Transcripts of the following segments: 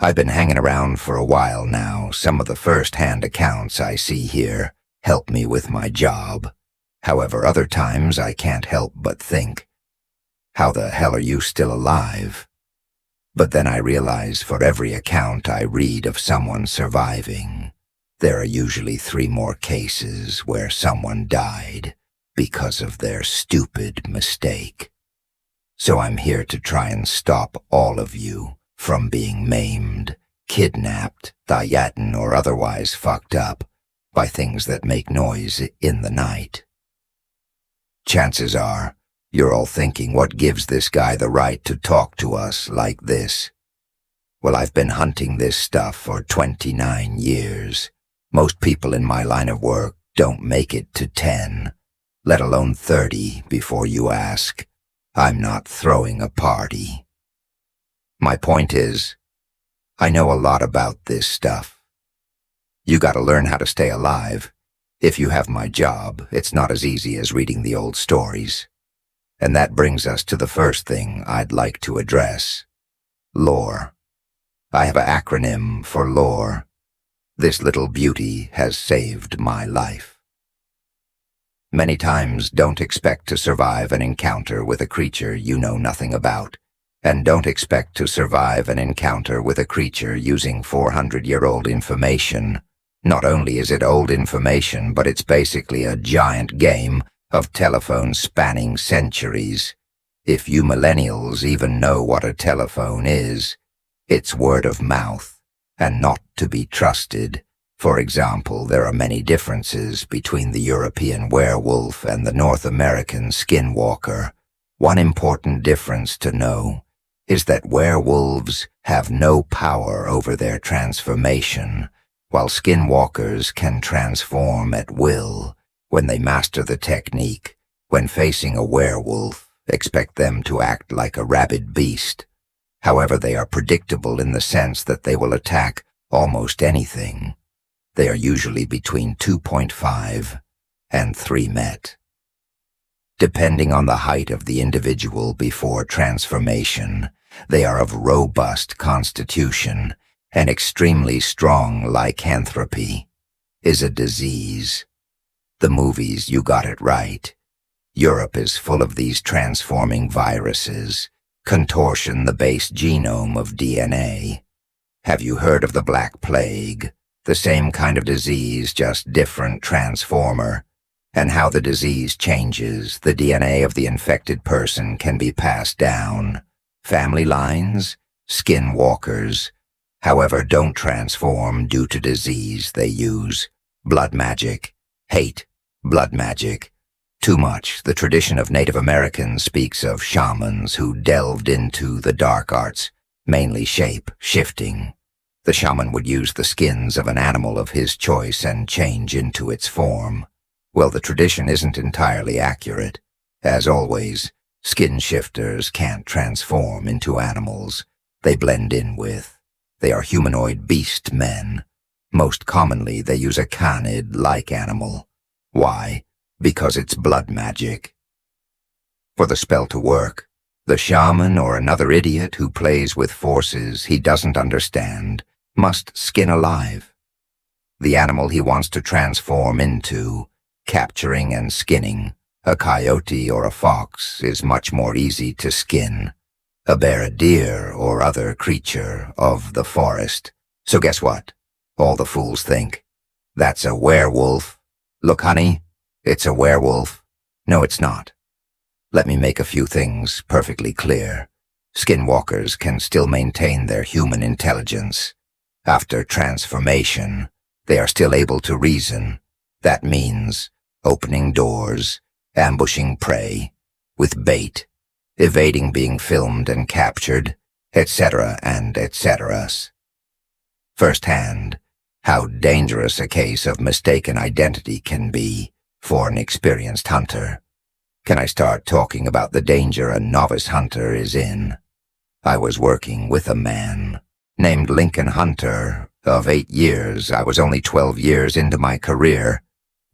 I've been hanging around for a while now. Some of the first-hand accounts I see here help me with my job. However, other times I can't help but think, how the hell are you still alive? But then I realize for every account I read of someone surviving, there are usually 3 more cases where someone died because of their stupid mistake. So I'm here to try and stop all of you from being maimed, kidnapped, diaten, or otherwise fucked up by things that make noise in the night. Chances are, you're all thinking, what gives this guy the right to talk to us like this? Well, I've been hunting this stuff for 29 years. Most people in my line of work don't make it to 10, let alone 30 before you ask. I'm not throwing a party. My point is, I know a lot about this stuff. You gotta learn how to stay alive. If you have my job, it's not as easy as reading the old stories. And that brings us to the first thing I'd like to address. Lore. I have an acronym for lore. This little beauty has saved my life. Many times, don't expect to survive an encounter with a creature you know nothing about, and don't expect to survive an encounter with a creature using 400-year-old information. Not only is it old information, but it's basically a giant game of telephone spanning centuries. If you millennials even know what a telephone is, it's word of mouth, and not to be trusted. For example, there are many differences between the European werewolf and the North American skinwalker. One important difference to know is that werewolves have no power over their transformation, while skinwalkers can transform at will. When they master the technique, when facing a werewolf, expect them to act like a rabid beast. However, they are predictable in the sense that they will attack almost anything. They are usually between 2.5 and 3 met. Depending on the height of the individual before transformation, they are of robust constitution, and extremely strong lycanthropy is a disease. The movies, you got it right. Europe is full of these transforming viruses, contortion the base genome of DNA. Have you heard of the Black Plague? The same kind of disease, just different transformer. And how the disease changes, the DNA of the infected person can be passed down. Family lines, skinwalkers. However, don't transform due to disease. They use blood magic. Hate blood magic. Too much. The tradition of Native Americans speaks of shamans who delved into the dark arts, mainly shape shifting. The shaman would use the skins of an animal of his choice and change into its form. Well, the tradition isn't entirely accurate. As always, skin shifters can't transform into animals. They blend in with. They are humanoid beast men. Most commonly, they use a canid-like animal. Why? Because it's blood magic. For the spell to work, the shaman or another idiot who plays with forces he doesn't understand must skin alive the animal he wants to transform into. Capturing and skinning a coyote or a fox is much more easy to skin. A bear, a deer, or other creature of the forest. So guess what? All the fools think, that's a werewolf. Look, honey, it's a werewolf. No, it's not. Let me make a few things perfectly clear. Skinwalkers can still maintain their human intelligence. After transformation, they are still able to reason. That means opening doors, ambushing prey, with bait, evading being filmed and captured, etc. and etc. Firsthand, how dangerous a case of mistaken identity can be for an experienced hunter. Can I start talking about the danger a novice hunter is in? I was working with a man named Lincoln Hunter of 8 years. I was only 12 years into my career.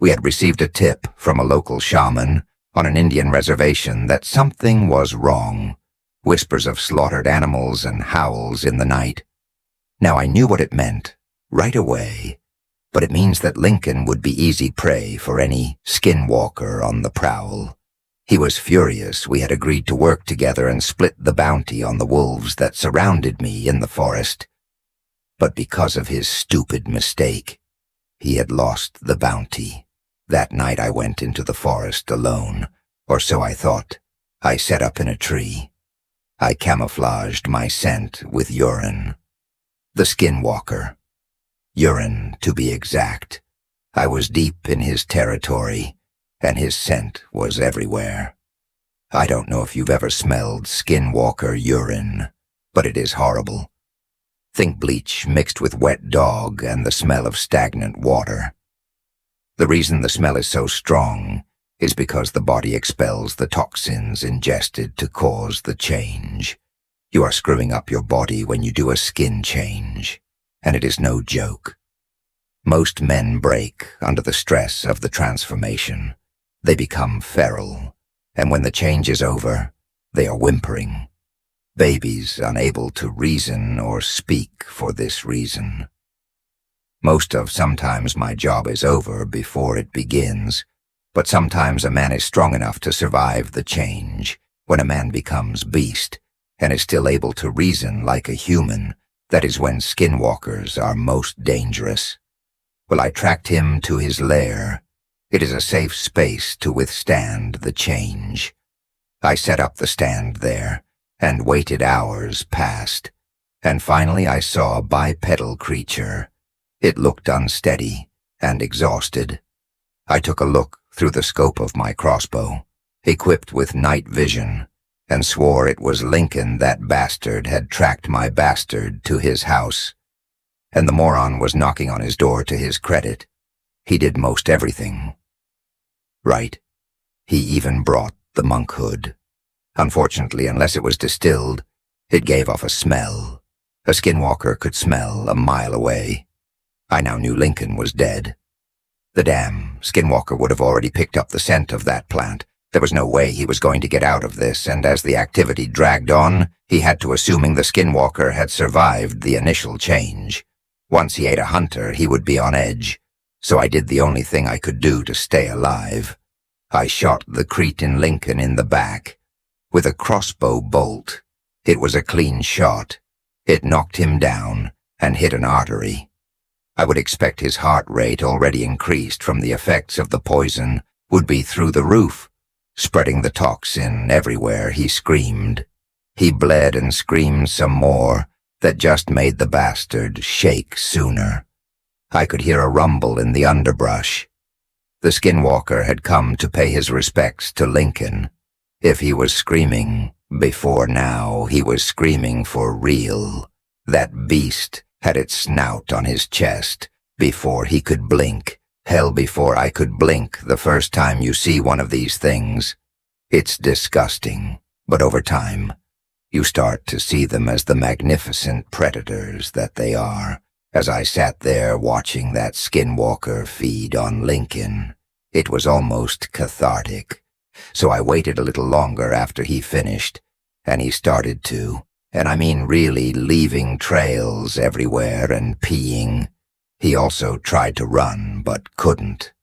We had received a tip from a local shaman on an Indian reservation that something was wrong. Whispers of slaughtered animals and howls in the night. Now I knew what it meant, right away, but it means that Lincoln would be easy prey for any skinwalker on the prowl. He was furious we had agreed to work together and split the bounty on the wolves that surrounded me in the forest. But because of his stupid mistake, he had lost the bounty. That night I went into the forest alone, or so I thought. I set up in a tree. I camouflaged my scent with urine. The skinwalker. Urine, to be exact. I was deep in his territory, and his scent was everywhere. I don't know if you've ever smelled skinwalker urine, but it is horrible. Think bleach mixed with wet dog and the smell of stagnant water. The reason the smell is so strong is because the body expels the toxins ingested to cause the change. You are screwing up your body when you do a skin change, and it is no joke. Most men break under the stress of the transformation. They become feral, and when the change is over, they are whimpering. Babies unable to reason or speak for this reason. Sometimes my job is over before it begins, but sometimes a man is strong enough to survive the change. When a man becomes beast and is still able to reason like a human, that is when skinwalkers are most dangerous. Well, I tracked him to his lair. It is a safe space to withstand the change. I set up the stand there and waited hours past, and finally I saw a bipedal creature. It looked unsteady and exhausted. I took a look through the scope of my crossbow, equipped with night vision, and swore it was Lincoln. That bastard had tracked my bastard to his house, and the moron was knocking on his door. To his credit, he did most everything right. He even brought the monkhood. Unfortunately, unless it was distilled, it gave off a smell. A skinwalker could smell a mile away. I now knew Lincoln was dead. The damn skinwalker would have already picked up the scent of that plant. There was no way he was going to get out of this, and as the activity dragged on, he had to assuming the skinwalker had survived the initial change. Once he ate a hunter, he would be on edge, so I did the only thing I could do to stay alive. I shot the Cretan Lincoln in the back with a crossbow bolt. It was a clean shot. It knocked him down and hit an artery. I would expect his heart rate, already increased from the effects of the poison, would be through the roof, spreading the toxin everywhere. He screamed. He bled and screamed some more that just made the bastard shake sooner. I could hear a rumble in the underbrush. The skinwalker had come to pay his respects to Lincoln. If he was screaming before now, he was screaming for real. That beast had its snout on his chest before he could blink. Hell, before I could blink the first time you see one of these things. It's disgusting, but over time, you start to see them as the magnificent predators that they are. As I sat there watching that skinwalker feed on Lincoln, it was almost cathartic. So I waited a little longer after he finished, and he started to, and I mean really leaving trails everywhere and peeing. He also tried to run, but couldn't.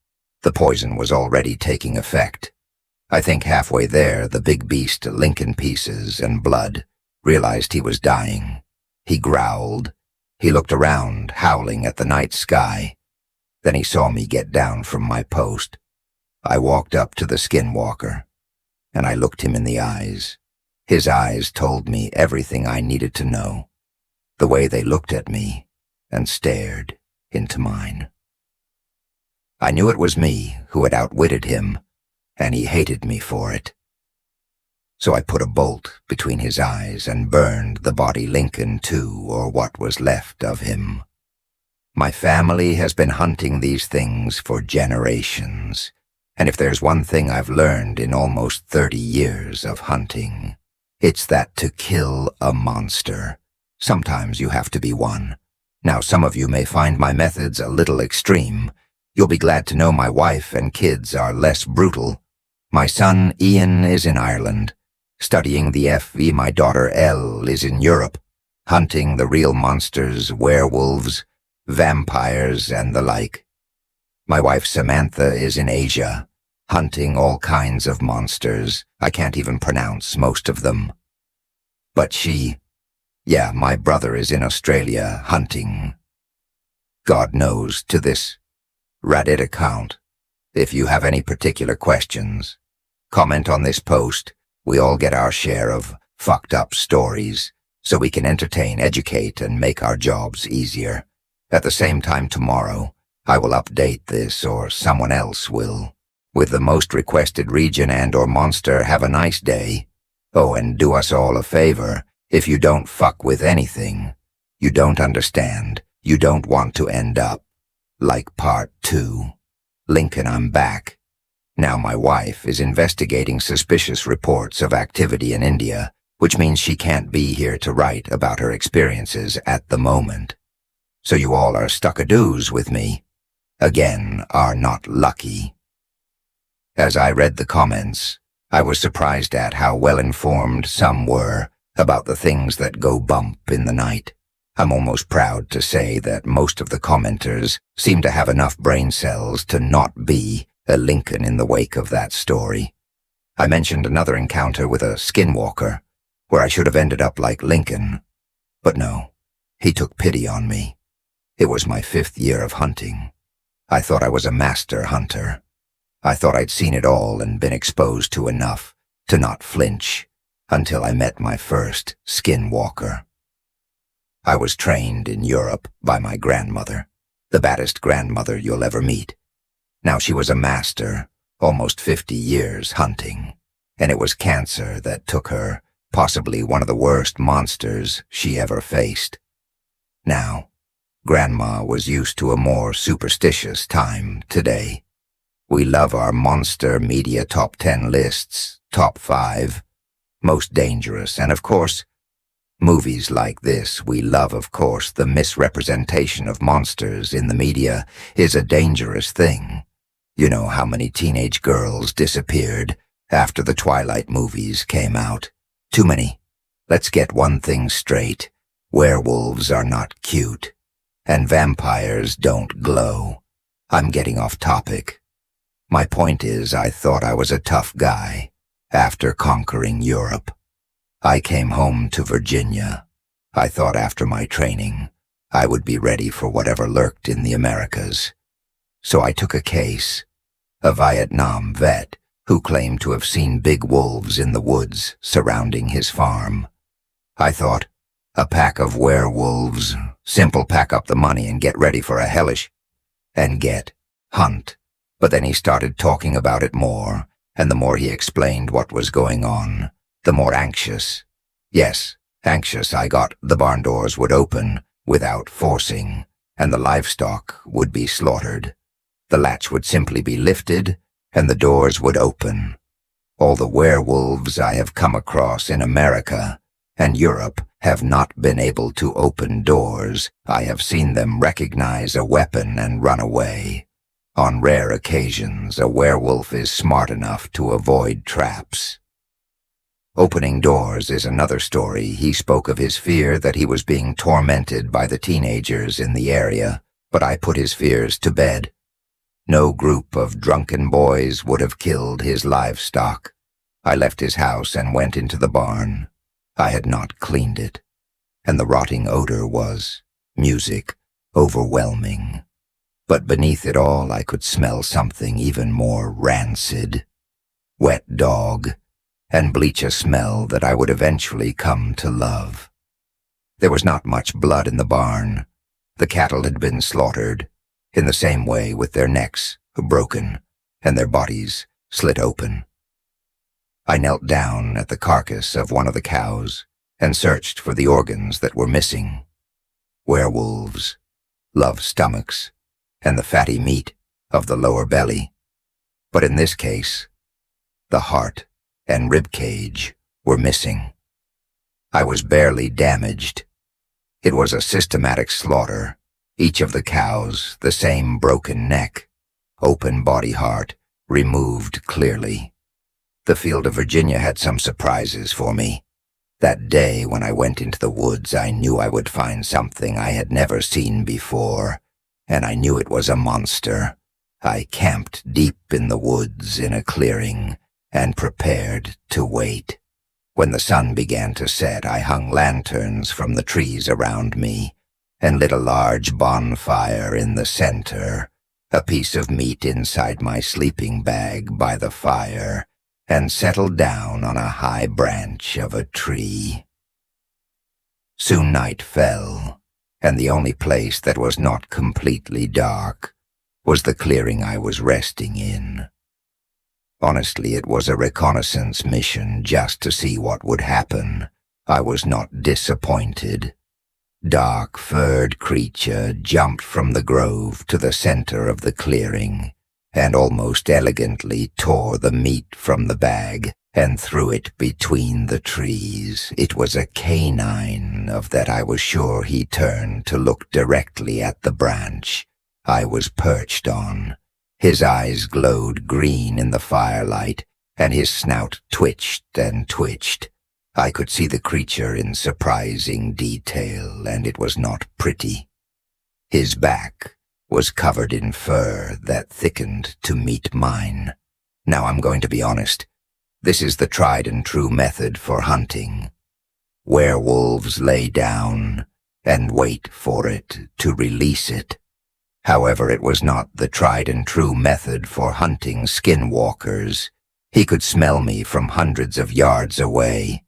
The poison was already taking effect. I think halfway there, the big beast, Lincoln pieces and blood, realized he was dying. He growled. He looked around, howling at the night sky. Then he saw me get down from my post. I walked up to the skinwalker, and I looked him in the eyes. His eyes told me everything I needed to know, the way they looked at me and stared into mine. I knew it was me who had outwitted him, and he hated me for it. So I put a bolt between his eyes and burned the body Lincoln too, or what was left of him. My family has been hunting these things for generations, and if there's one thing I've learned in almost 30 years of hunting, it's that to kill a monster, sometimes you have to be one. Now, some of you may find my methods a little extreme. You'll be glad to know my wife and kids are less brutal. My son Ian is in Ireland, studying the FE. My daughter Elle is in Europe. hunting the real monsters, werewolves, vampires, and the like. My wife Samantha is in Asia, hunting all kinds of monsters. I can't even pronounce most of them. But my brother is in Australia, hunting. God knows, to this Reddit account. If you have any particular questions, comment on this post. We all get our share of fucked up stories, so we can entertain, educate, and make our jobs easier. At the same time tomorrow, I will update this, or someone else will, with the most requested region and/or monster. Have a nice day. Oh, and do us all a favor. If you don't fuck with anything, you don't understand, you don't want to end up like part 2. Lincoln, I'm back. Now my wife is investigating suspicious reports of activity in India, which means she can't be here to write about her experiences at the moment. So you all are stuck-a-doos with me. Again, are not lucky. As I read the comments, I was surprised at how well-informed some were about the things that go bump in the night. I'm almost proud to say that most of the commenters seem to have enough brain cells to not be a Lincoln in the wake of that story. I mentioned another encounter with a skinwalker, where I should have ended up like Lincoln. But no, he took pity on me. It was my 5th year of hunting. I thought I was a master hunter. I thought I'd seen it all and been exposed to enough to not flinch until I met my first skinwalker. I was trained in Europe by my grandmother, the baddest grandmother you'll ever meet. Now she was a master, almost 50 years hunting, and it was cancer that took her, possibly one of the worst monsters she ever faced. Now, Grandma was used to a more superstitious time today. We love our monster media top 10 lists, top 5, most dangerous, and of course, movies like this. We love, of course, the misrepresentation of monsters in the media is a dangerous thing. You know how many teenage girls disappeared after the Twilight movies came out? Too many. Let's get one thing straight. Werewolves are not cute. And vampires don't glow. I'm getting off topic. My point is, I thought I was a tough guy after conquering Europe. I came home to Virginia. I thought after my training, I would be ready for whatever lurked in the Americas. So I took a case, a Vietnam vet who claimed to have seen big wolves in the woods surrounding his farm. I thought, a pack of werewolves, simple, pack up the money and get ready for a hellish hunt. But then he started talking about it more, and the more he explained what was going on, the more anxious. Yes, anxious I got. The barn doors would open without forcing, and the livestock would be slaughtered. The latch would simply be lifted, and the doors would open. All the werewolves I have come across in America and Europe have not been able to open doors. I have seen them recognize a weapon and run away. On rare occasions, a werewolf is smart enough to avoid traps. Opening doors is another story. He spoke of his fear that he was being tormented by the teenagers in the area, but I put his fears to bed. No group of drunken boys would have killed his livestock. I left his house and went into the barn. I had not cleaned it, and the rotting odor was music, overwhelming. But beneath it all, I could smell something even more rancid. Wet dog, and bleach, a smell that I would eventually come to love. There was not much blood in the barn. The cattle had been slaughtered, in the same way, with their necks broken and their bodies slit open. I knelt down at the carcass of one of the cows and searched for the organs that were missing. Werewolves love stomachs and the fatty meat of the lower belly, but in this case, the heart and rib cage were missing. I was barely damaged. It was a systematic slaughter. Each of the cows, the same broken neck, open body heart, removed clearly. The field of Virginia had some surprises for me. That day when I went into the woods, I knew I would find something I had never seen before, and I knew it was a monster. I camped deep in the woods in a clearing and prepared to wait. When the sun began to set, I hung lanterns from the trees around me and lit a large bonfire in the center, a piece of meat inside my sleeping bag by the fire, and settled down on a high branch of a tree. Soon night fell, and the only place that was not completely dark was the clearing I was resting in. Honestly, it was a reconnaissance mission just to see what would happen. I was not disappointed. Dark-furred creature jumped from the grove to the center of the clearing and almost elegantly tore the meat from the bag and threw it between the trees. It was a canine, of that I was sure. He turned to look directly at the branch I was perched on. His eyes glowed green in the firelight, and his snout twitched and twitched. I could see the creature in surprising detail, and it was not pretty. His back was covered in fur that thickened to meet mine. Now I'm going to be honest. This is the tried and true method for hunting. Werewolves lay down and wait for it to release it. However, it was not the tried and true method for hunting skinwalkers. He could smell me from hundreds of yards away,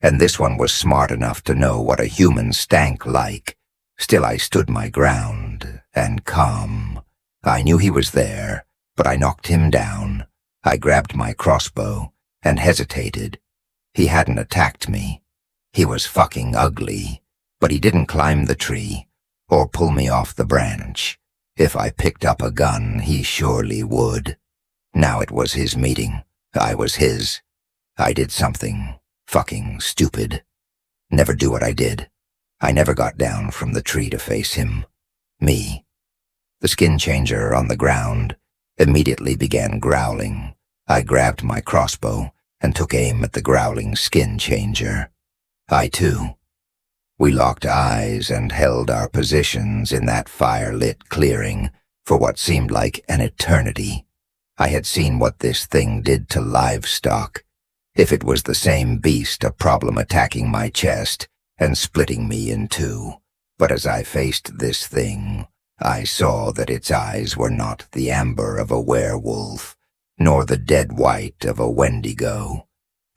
and this one was smart enough to know what a human stank like. Still, I stood my ground and calm. I knew he was there, but I knocked him down. I grabbed my crossbow and hesitated. He hadn't attacked me. He was fucking ugly, but he didn't climb the tree or pull me off the branch. If I picked up a gun, he surely would. Now it was his meeting. I was his. I did something fucking stupid. Never do what I did. I never got down from the tree to face him. Me. The skin changer on the ground immediately began growling. I grabbed my crossbow and took aim at the growling skin changer. I too. We locked eyes and held our positions in that fire-lit clearing for what seemed like an eternity. I had seen what this thing did to livestock. If it was the same beast, a problem attacking my chest and splitting me in two. But as I faced this thing, I saw that its eyes were not the amber of a werewolf, nor the dead white of a wendigo.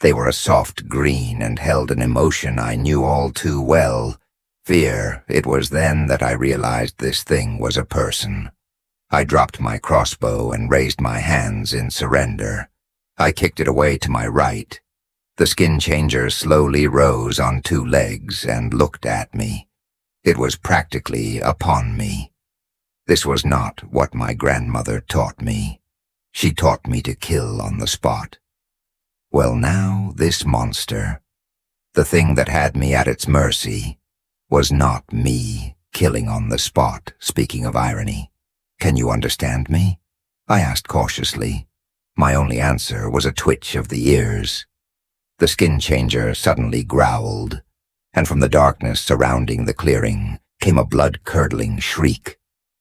They were a soft green and held an emotion I knew all too well. Fear. It was then that I realized this thing was a person. I dropped my crossbow and raised my hands in surrender. I kicked it away to my right. The skin changer slowly rose on two legs and looked at me. It was practically upon me. This was not what my grandmother taught me. She taught me to kill on the spot. Well, now this monster, the thing that had me at its mercy, was not me killing on the spot, speaking of irony. Can you understand me? I asked cautiously. My only answer was a twitch of the ears. The skin changer suddenly growled, and from the darkness surrounding the clearing came a blood-curdling shriek.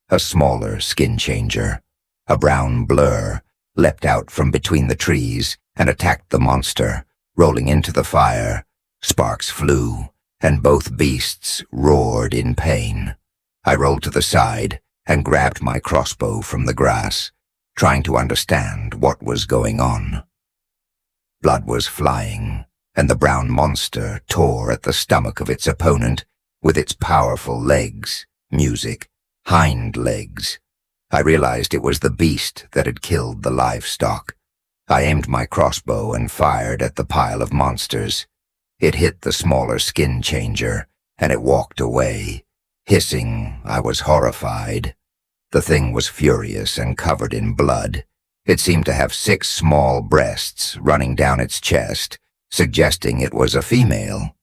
A smaller skin changer, a brown blur, leapt out from between the trees and attacked the monster, rolling into the fire. Sparks flew, and both beasts roared in pain. I rolled to the side and grabbed my crossbow from the grass, trying to understand what was going on. Blood was flying, and the brown monster tore at the stomach of its opponent with its powerful legs, music, hind legs. I realized it was the beast that had killed the livestock. I aimed my crossbow and fired at the pile of monsters. It hit the smaller skin changer, and it walked away. Hissing, I was horrified. The thing was furious and covered in blood. It seemed to have 6 small breasts running down its chest, suggesting it was a female.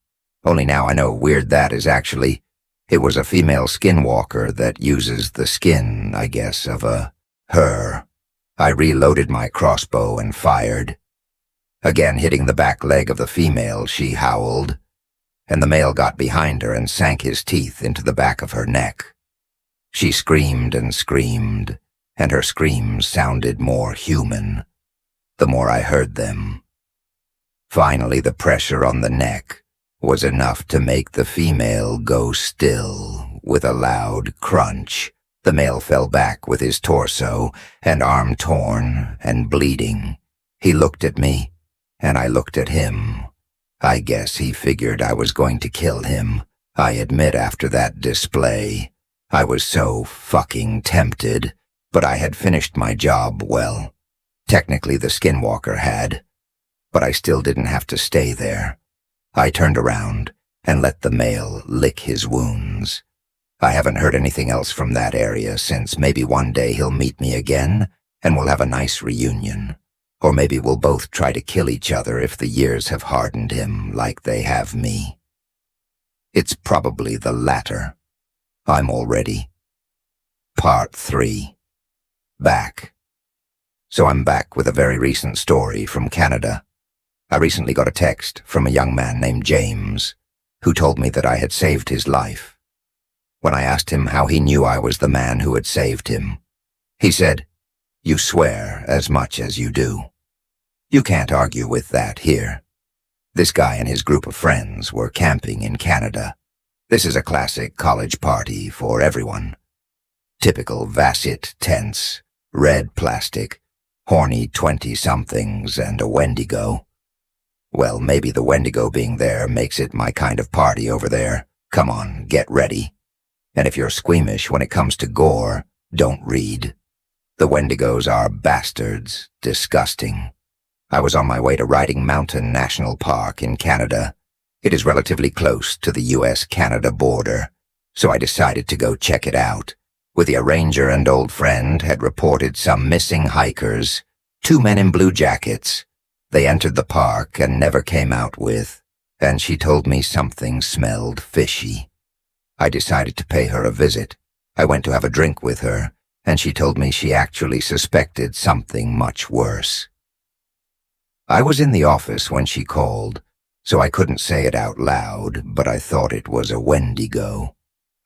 Only now I know how weird that is actually. It was a female skinwalker that uses the skin, I guess, of a her. I reloaded my crossbow and fired. Again hitting the back leg of the female, she howled. and the male got behind her and sank his teeth into the back of her neck. She screamed and screamed, and her screams sounded more human, the more I heard them. Finally, the pressure on the neck was enough to make the female go still. With a loud crunch, the male fell back with his torso and arm torn and bleeding. He looked at me, and I looked at him. I guess he figured I was going to kill him. I admit after that display, I was so fucking tempted, but I had finished my job well. Technically the skinwalker had, but I still didn't have to stay there. I turned around and let the male lick his wounds. I haven't heard anything else from that area since. Maybe one day he'll meet me again and we'll have a nice reunion. Or maybe we'll both try to kill each other if the years have hardened him like they have me. It's probably the latter. I'm all ready. Part 3. Back. So I'm back with a very recent story from Canada. I recently got a text from a young man named James, who told me that I had saved his life. When I asked him how he knew I was the man who had saved him, he said, "You swear as much as you do." You can't argue with that here. This guy and his group of friends were camping in Canada. This is a classic college party for everyone. Typical Vassit tents, red plastic, horny 20-somethings, and a Wendigo. Well, maybe the Wendigo being there makes it my kind of party over there. Come on, get ready. And if you're squeamish when it comes to gore, don't read. The Wendigos are bastards, disgusting. I was on my way to Riding Mountain National Park in Canada. It is relatively close to the US-Canada border, so I decided to go check it out. With a ranger and old friend had reported some missing hikers, 2 men in blue jackets. They entered the park and never came out and she told me something smelled fishy. I decided to pay her a visit. I went to have a drink with her, and she told me she actually suspected something much worse. I was in the office when she called, so I couldn't say it out loud, but I thought it was a Wendigo.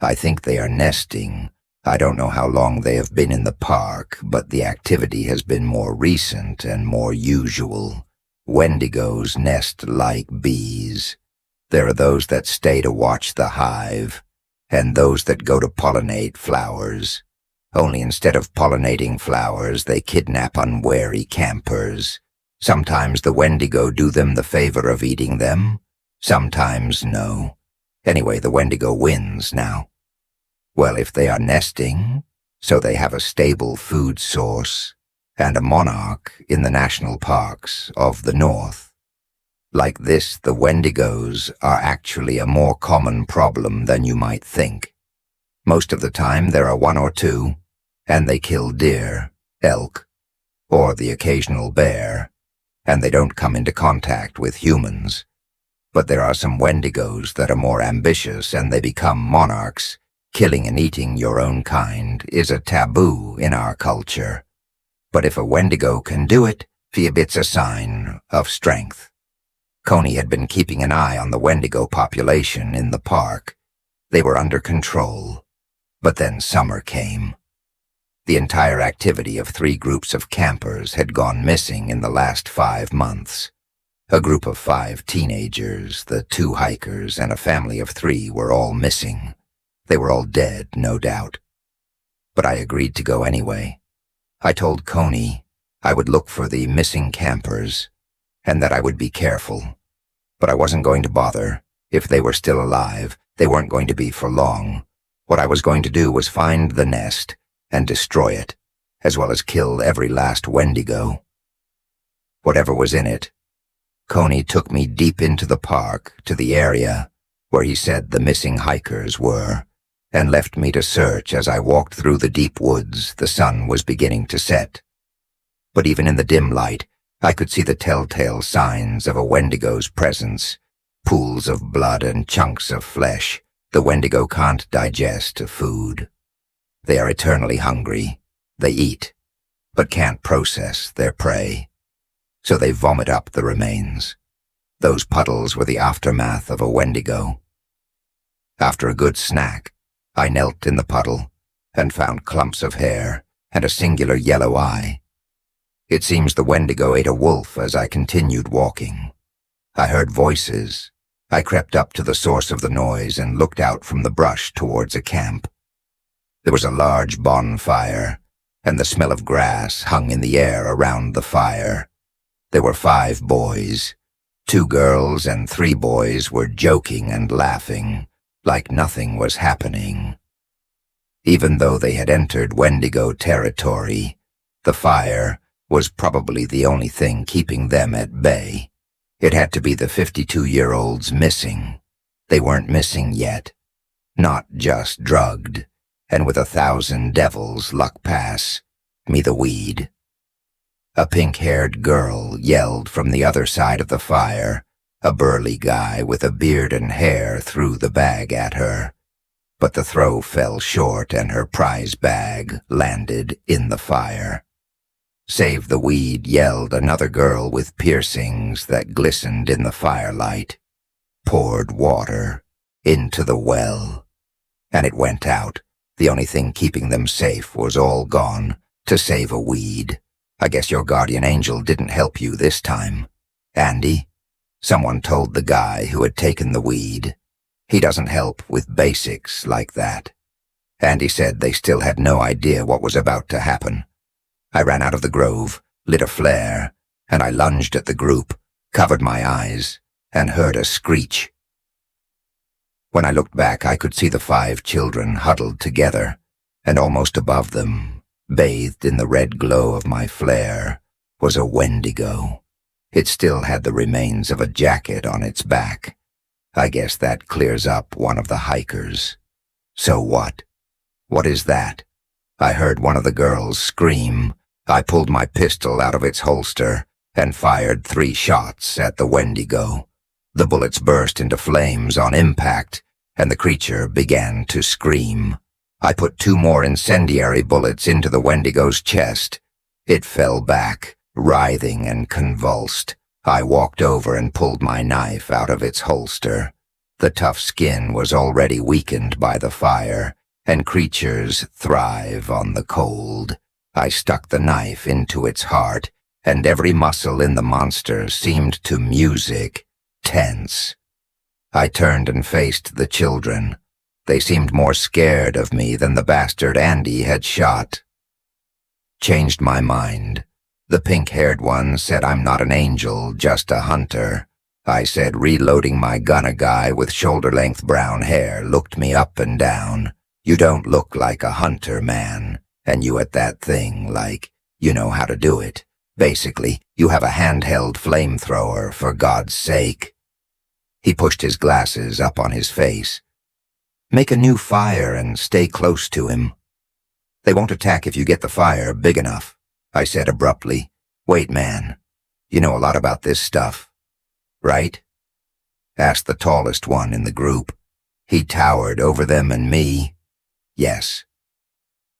I think they are nesting. I don't know how long they have been in the park, but the activity has been more recent and more usual. Wendigos nest like bees. There are those that stay to watch the hive, and those that go to pollinate flowers. Only instead of pollinating flowers, they kidnap unwary campers. Sometimes the Wendigo do them the favor of eating them, sometimes no. Anyway, the Wendigo wins now. Well, if they are nesting, so they have a stable food source, and a monarch in the national parks of the north. Like this, the Wendigos are actually a more common problem than you might think. Most of the time there are 1 or 2, and they kill deer, elk, or the occasional bear, and they don't come into contact with humans. But there are some Wendigos that are more ambitious and they become monarchs. Killing and eating your own kind is a taboo in our culture. But if a Wendigo can do it, it's a sign of strength. Coney had been keeping an eye on the Wendigo population in the park. They were under control. But then summer came. The entire activity of 3 groups of campers had gone missing in the last 5 months. A group of 5 teenagers, the 2 hikers, and a family of 3 were all missing. They were all dead, no doubt. But I agreed to go anyway. I told Coney I would look for the missing campers, and that I would be careful. But I wasn't going to bother. If they were still alive, they weren't going to be for long. What I was going to do was find the nest and destroy it, as well as kill every last Wendigo. Whatever was in it. Coney took me deep into the park, to the area where he said the missing hikers were, and left me to search. As I walked through the deep woods, the sun was beginning to set. But even in the dim light, I could see the telltale signs of a Wendigo's presence. Pools of blood and chunks of flesh. The Wendigo can't digest food. They are eternally hungry. They eat, but can't process their prey. So they vomit up the remains. Those puddles were the aftermath of a Wendigo. After a good snack, I knelt in the puddle and found clumps of hair and a singular yellow eye. It seems the Wendigo ate a wolf as I continued walking. I heard voices. I crept up to the source of the noise and looked out from the brush towards a camp. There was a large bonfire, and the smell of grass hung in the air around the fire. There were 5 boys. 2 girls and 3 boys were joking and laughing, like nothing was happening. Even though they had entered Wendigo territory, the fire was probably the only thing keeping them at bay. It had to be the 52-year-olds missing. They weren't missing yet. Not just drugged, and with 1,000 devils luck pass me the weed. A pink-haired girl yelled from the other side of the fire. A burly guy with a beard and hair threw the bag at her. But the throw fell short and her prize bag landed in the fire. Save the weed, yelled another girl with piercings that glistened in the firelight. Poured water into the well, and it went out. The only thing keeping them safe was all gone to save a weed. I guess your guardian angel didn't help you this time. Andy? Someone told the guy who had taken the weed. He doesn't help with basics like that. Andy said they still had no idea what was about to happen. I ran out of the grove, lit a flare, and I lunged at the group, covered my eyes, and heard a screech. When I looked back, I could see the 5 children huddled together, and almost above them, bathed in the red glow of my flare, was a Wendigo. It still had the remains of a jacket on its back. I guess that clears up one of the hikers. So what? What is that? I heard one of the girls scream. I pulled my pistol out of its holster and fired 3 shots at the Wendigo. The bullets burst into flames on impact, and the creature began to scream. I put 2 more incendiary bullets into the Wendigo's chest. It fell back, writhing and convulsed. I walked over and pulled my knife out of its holster. The tough skin was already weakened by the fire, and creatures thrive on the cold. I stuck the knife into its heart, and every muscle in the monster seemed to music, tense. I turned and faced the children. They seemed more scared of me than the bastard Andy had shot. Changed my mind. The pink-haired one said I'm not an angel, just a hunter. I said, reloading my gun. A guy with shoulder-length brown hair looked me up and down. You don't look like a hunter, man. And you at that thing, like, you know how to do it. Basically, you have a handheld flamethrower, for God's sake. He pushed his glasses up on his face. Make a new fire and stay close to him. They won't attack if you get the fire big enough, I said abruptly. Wait, man. You know a lot about this stuff, right? Asked the tallest one in the group. He towered over them and me. Yes.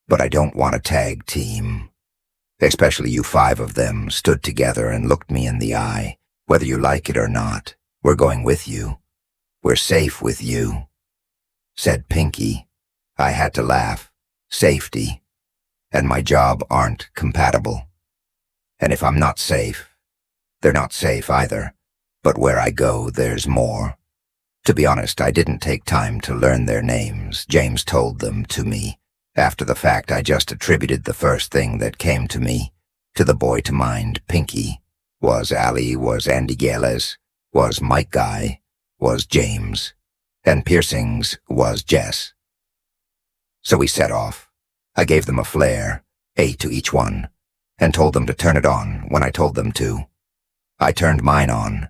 But I don't want a tag team. Especially you 5 of them stood together and looked me in the eye. Whether you like it or not, we're going with you. We're safe with you, said Pinky. I had to laugh. Safety and my job aren't compatible. And if I'm not safe, they're not safe either. But where I go, there's more. To be honest, I didn't take time to learn their names. James told them to me. After the fact, I just attributed the first thing that came to me. To the boy to mind, Pinky. Was Ali, was Andy Gales, was Mike Guy, was James. And piercings was Jess. So we set off. I gave them a flare, 8 to each one, and told them to turn it on when I told them to. I turned mine on,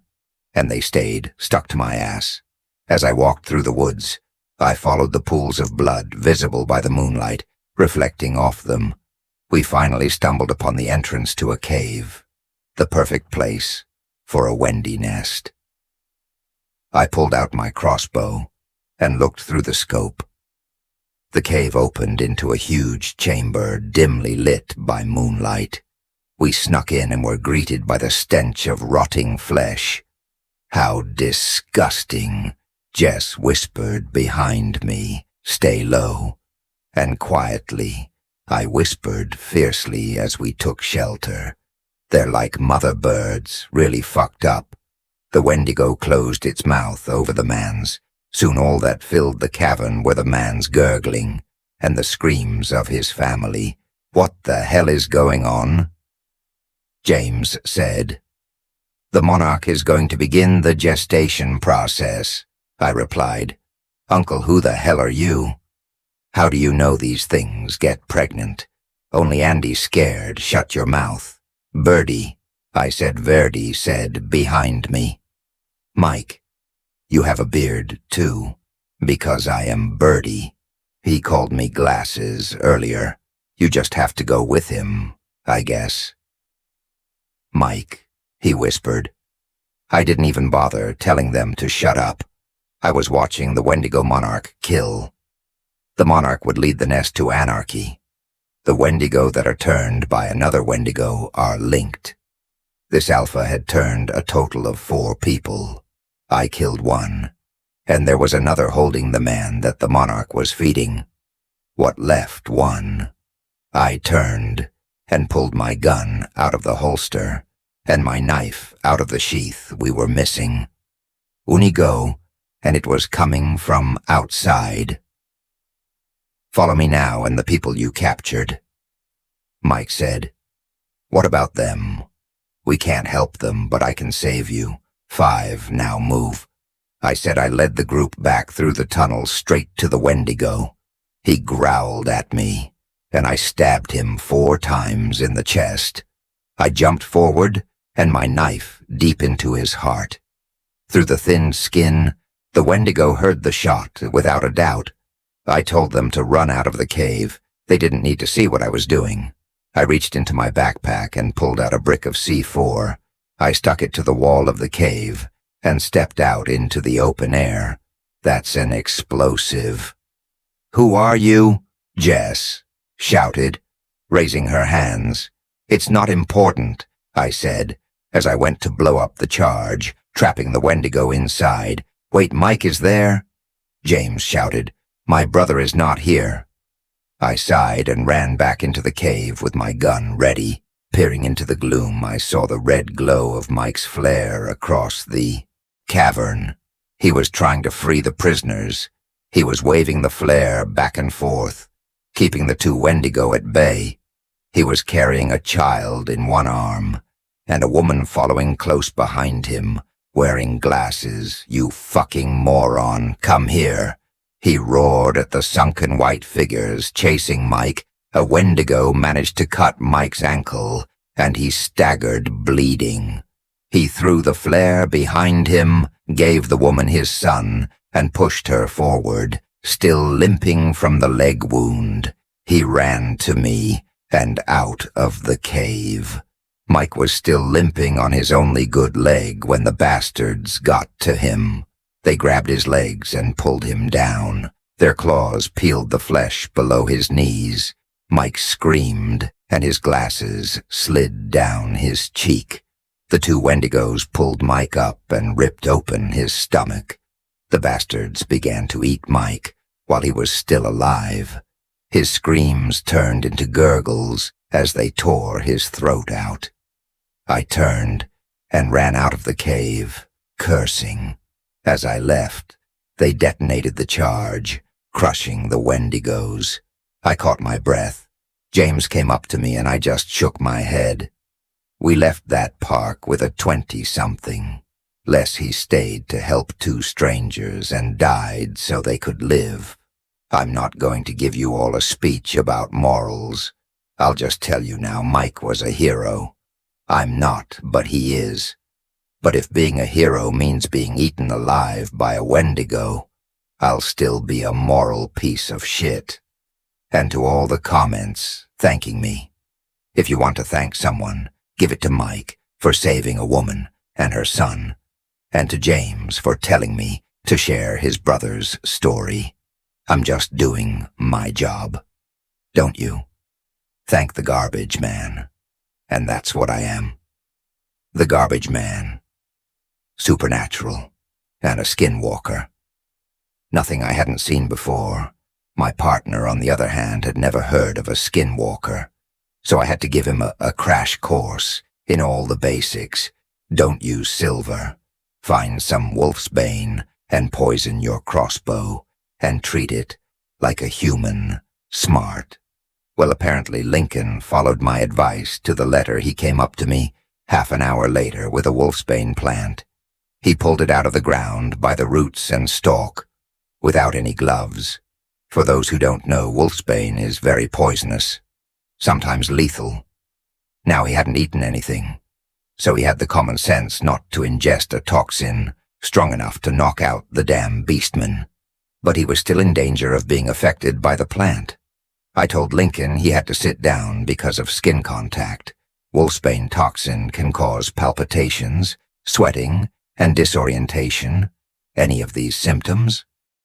and they stayed, stuck to my ass. As I walked through the woods, I followed the pools of blood visible by the moonlight, reflecting off them. We finally stumbled upon the entrance to a cave, the perfect place for a Wendy nest. I pulled out my crossbow and looked through the scope. The cave opened into a huge chamber dimly lit by moonlight. We snuck in and were greeted by the stench of rotting flesh. How disgusting, Jess whispered behind me. Stay low. And quietly, I whispered fiercely as we took shelter. They're like mother birds, really fucked up. The Wendigo closed its mouth over the man's. Soon all that filled the cavern were the man's gurgling and the screams of his family. What the hell is going on? James said. The monarch is going to begin the gestation process, I replied. Uncle, who the hell are you? How do you know these things get pregnant? Only Andy's scared. Shut your mouth. Birdie, I said. Verdi said behind me. Mike, you have a beard, too, because I am Birdie. He called me Glasses earlier. You just have to go with him, I guess. Mike, he whispered. I didn't even bother telling them to shut up. I was watching the Wendigo monarch kill. The monarch would lead the nest to anarchy. The Wendigo that are turned by another Wendigo are linked. This alpha had turned a total of 4 people. I killed 1, and there was another holding the man that the monarch was feeding. What left 1? I turned and pulled my gun out of the holster and my knife out of the sheath we were missing. Unigo, and it was coming from outside. Follow me now and the people you captured. Mike said. What about them? We can't help them, but I can save you. 5, now move. I said. I led the group back through the tunnel straight to the Wendigo. He growled at me, and I stabbed him 4 times in the chest. I jumped forward, and my knife deep into his heart. Through the thin skin, the Wendigo heard the shot, without a doubt. I told them to run out of the cave. They didn't need to see what I was doing. I reached into my backpack and pulled out a brick of C4. I stuck it to the wall of the cave and stepped out into the open air. That's an explosive. Who are you? Jess shouted, raising her hands. It's not important, I said, as I went to blow up the charge, trapping the Wendigo inside. Wait, Mike is there? James shouted. My brother is not here. I sighed and ran back into the cave with my gun ready. Peering into the gloom, I saw the red glow of Mike's flare across the cavern. He was trying to free the prisoners. He was waving the flare back and forth, keeping the 2 Wendigo at bay. He was carrying a child in one arm, and a woman following close behind him, wearing glasses. You fucking moron, come here. He roared at the sunken white figures chasing Mike. A Wendigo managed to cut Mike's ankle, and he staggered, bleeding. He threw the flare behind him, gave the woman his son, and pushed her forward, still limping from the leg wound. He ran to me and out of the cave. Mike was still limping on his only good leg when the bastards got to him. They grabbed his legs and pulled him down. Their claws peeled the flesh below his knees. Mike screamed, and his glasses slid down his cheek. The 2 Wendigos pulled Mike up and ripped open his stomach. The bastards began to eat Mike while he was still alive. His screams turned into gurgles as they tore his throat out. I turned and ran out of the cave, cursing. As I left, they detonated the charge, crushing the Wendigos. I caught my breath. James came up to me and I just shook my head. We left that park with a 20-something. Les he stayed to help 2 strangers and died so they could live. I'm not going to give you all a speech about morals. I'll just tell you now, Mike was a hero. I'm not, but he is. But if being a hero means being eaten alive by a Wendigo, I'll still be a moral piece of shit. And to all the comments thanking me, if you want to thank someone, give it to Mike for saving a woman and her son, and to James for telling me to share his brother's story. I'm just doing my job. Don't you? Thank the garbage man. And that's what I am. The garbage man. supernatural, and a skinwalker. Nothing I hadn't seen before. My partner, on the other hand, had never heard of a skinwalker, so I had to give him a crash course in all the basics. Don't use silver. Find some wolfsbane and poison your crossbow, and treat it like a human. Smart. Well, apparently Lincoln followed my advice to the letter. He came up to me half an hour later with a wolfsbane plant. He pulled it out of the ground by the roots and stalk, without any gloves. For those who don't know, wolfsbane is very poisonous, sometimes lethal. Now he hadn't eaten anything, so he had the common sense not to ingest a toxin strong enough to knock out the damn beastman. But he was still in danger of being affected by the plant. I told Lincoln he had to sit down because of skin contact. Wolfsbane toxin can cause palpitations, sweating, and disorientation. Any of these symptoms?